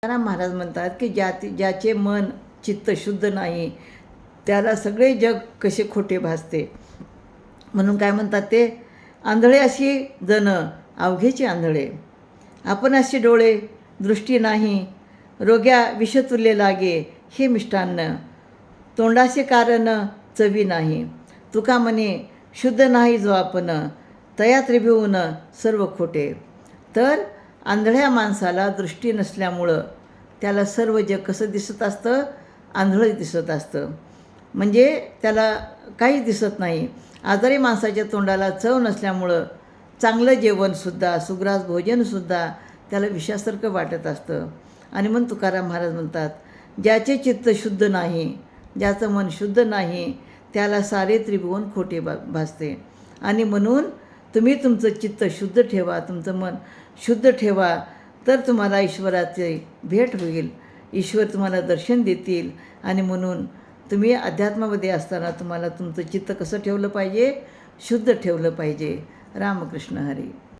तुकाराम महाराज म्हणतात की ज्याचे मन चित्त शुद्ध नाही त्याला सगळे जग कसे खोटे भासते. म्हणून काय म्हणतात ते, आंधळे अशी जन अवघेची आंधळे, आपण अशी डोळे दृष्टी नाही, रोग्या विषतुल्य लागे हे मिष्टान्न, तोंडाचे कारण चवी नाही. तुका म्हणे शुद्ध नाही जो आपण, तया त्रिभुवन सर्व खोटे. तर आंधळ्या माणसाला दृष्टी नसल्यामुळं त्याला सर्व जग कसं दिसत असतं, आंधळं दिसत असतं. म्हणजे त्याला काहीच दिसत नाही. आजारी माणसाच्या तोंडाला चव नसल्यामुळं चांगलं जेवणसुद्धा, सुग्रास भोजनसुद्धा त्याला विषासारखं वाटत असतं. आणि म्हणून तुकाराम महाराज म्हणतात, ज्याचे चित्त शुद्ध नाही, ज्याचं मन शुद्ध नाही, त्याला सारे त्रिभुवन खोटे भासते. आणि म्हणून तुम्ही तुमचं चित्त शुद्ध ठेवा, तुमचं मन शुद्ध ठेवा, तर तुम्हाला ईश्वराचे भेट होईल, ईश्वर तुम्हाला दर्शन देतील. आणि म्हणून तुम्ही अध्यात्मामध्ये असताना तुम्हाला तुमचं चित्त कसं ठेवलं पाहिजे, शुद्ध ठेवलं पाहिजे. रामकृष्ण हरी.